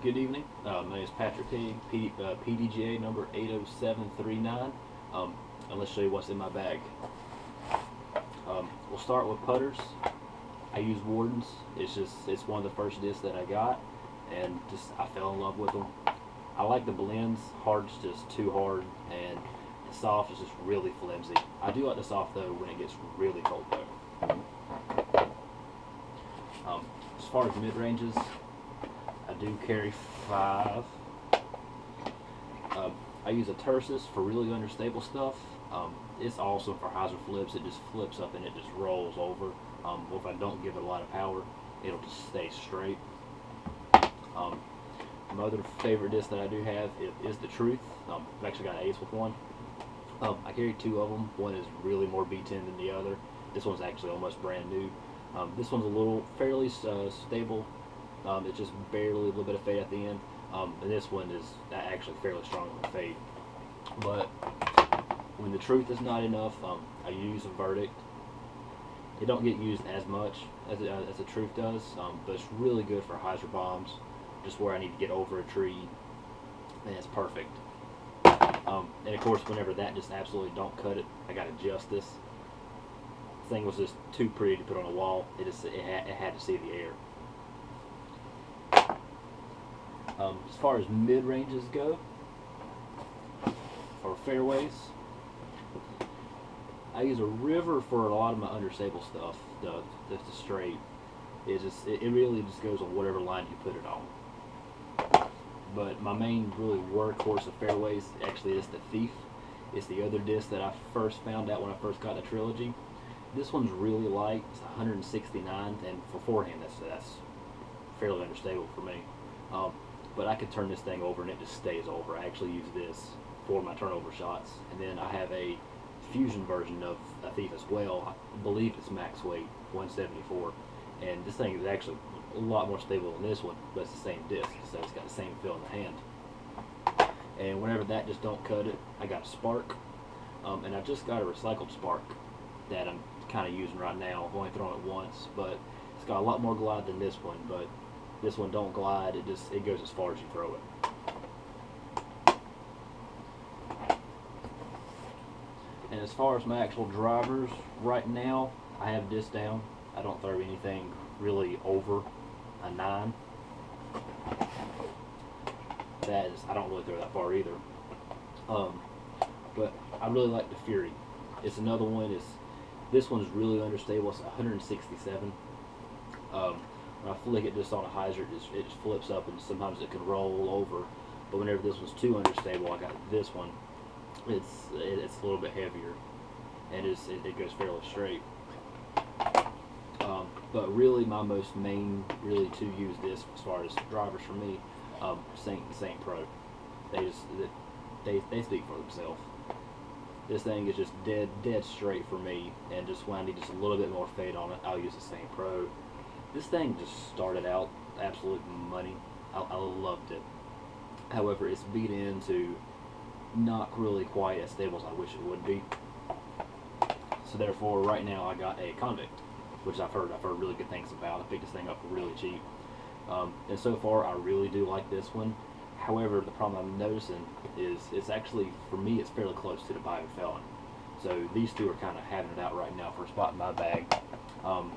Good evening. My name is Patrick Pigg, PDGA number 80739. And let's show you what's in my bag. We'll start with putters. I use Wardens. It's one of the first discs that I got, and I fell in love with them. I like the blends. Hard's just too hard, and the soft is just really flimsy. I do like the soft though when it gets really cold though. As far as mid ranges, I do carry 5. I use a Tersus for really understable stuff. It's awesome for hyzer flips. It just flips up and it just rolls over. Or if I don't give it a lot of power, it'll just stay straight. My other favorite disc that I do have is the Truth. I've actually got an ace with one. I carry 2 of them. One is really more B10 than the other. This one's actually almost brand new. This one's a little fairly stable. It's just barely a little bit of fade at the end. And this one is actually fairly strong on the fade. But when the Truth is not enough, I use a Verdict. It don't get used as much as the Truth does, but it's really good for hyzer bombs, just where I need to get over a tree, and it's perfect. And of course, whenever that just absolutely don't cut it, I got to adjust this. This thing was just too pretty to put on a wall. It had to see the air. As far as mid ranges go, or fairways, I use a River for a lot of my understable stuff. The straight, it really just goes on whatever line you put it on. But my main really workhorse of fairways actually is the Thief. It's the other disc that I first found out when I first got the Trilogy. This one's really light. It's 169, and for forehand, that's fairly understable for me. But I could turn this thing over and it just stays over. I actually use this for my turnover shots. And then I have a fusion version of a Thief as well. I believe it's max weight, 174. And this thing is actually a lot more stable than this one, but it's the same disc, so it's got the same feel in the hand. And whenever that just don't cut it, I got a Spark. And I just got a recycled Spark that I'm kind of using right now. I've only thrown it once, but it's got a lot more glide than this one, but this one don't glide, it goes as far as you throw it. And as far as my actual drivers, right now, I have this down. I don't throw anything really over a 9. I don't really throw that far either. But I really like the Fury. It's another one. This one's really understable. It's 167. When I flick it just on a hyzer, it just flips up, and sometimes it can roll over. But whenever this one's too unstable, I got this one. It's a little bit heavier, and it goes fairly straight. But really, my most main to use this as far as drivers for me, Saint Pro. They speak for themselves. This thing is just dead straight for me, and just when I need just a little bit more fade on it, I'll use the Saint Pro. This thing just started out absolute money. I loved it. However, it's beat into not really quite as stable as I wish it would be. So therefore, right now I got a Convict, which I've heard really good things about. I picked this thing up really cheap, and so far I really do like this one. However, the problem I'm noticing is it's actually, for me, it's fairly close to the Bio Felon. So these two are kind of having it out right now for a spot in my bag.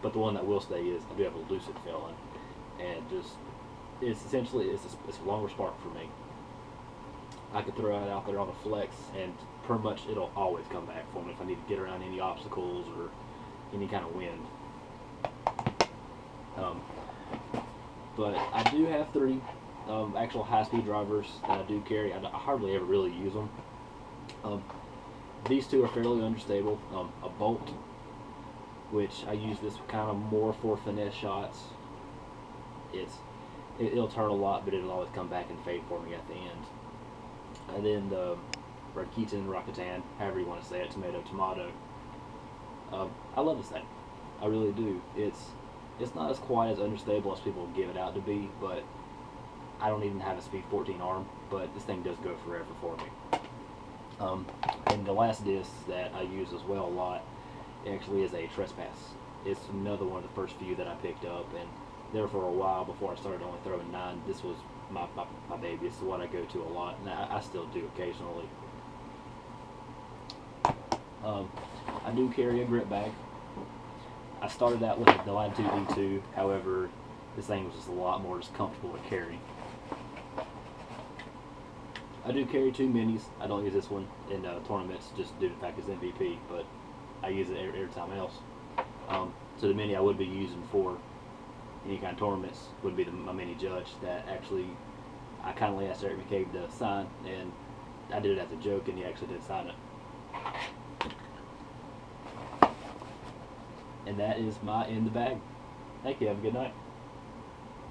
But the one that will stay is I do have a Lucid Felon, and it's essentially a longer spark for me. I could throw it out there on a flex, and pretty much it'll always come back for me if I need to get around any obstacles or any kind of wind. But I do have 3 actual high-speed drivers that I do carry. I hardly ever really use them. These 2 are fairly understable. A Bolt, which I use this kind of more for finesse shots. It'll turn a lot, but it'll always come back and fade for me at the end. And then the Rakuten, however you want to say it, tomato. I love this thing. I really do. It's not as quite as understable as people give it out to be, but I don't even have a speed 14 arm, but this thing does go forever for me. And the last disc that I use as well a lot actually is a Trespass. It's another one of the first few that I picked up, and there for a while before I started only throwing 9. This was my baby. It's what I go to a lot, and I still do occasionally. I do carry a grip bag. I started out with the Line 2 D2. However, this thing was just a lot more just comfortable to carry. I do carry 2 minis. I don't use this one in tournaments just due to the fact it's MVP, but I use it every time else. So the mini I would be using for any kind of tournaments would be my mini judge that actually I kindly asked Eric McCabe to sign, and I did it as a joke, and he actually did sign it. And that is my in the bag. Thank you. Have a good night.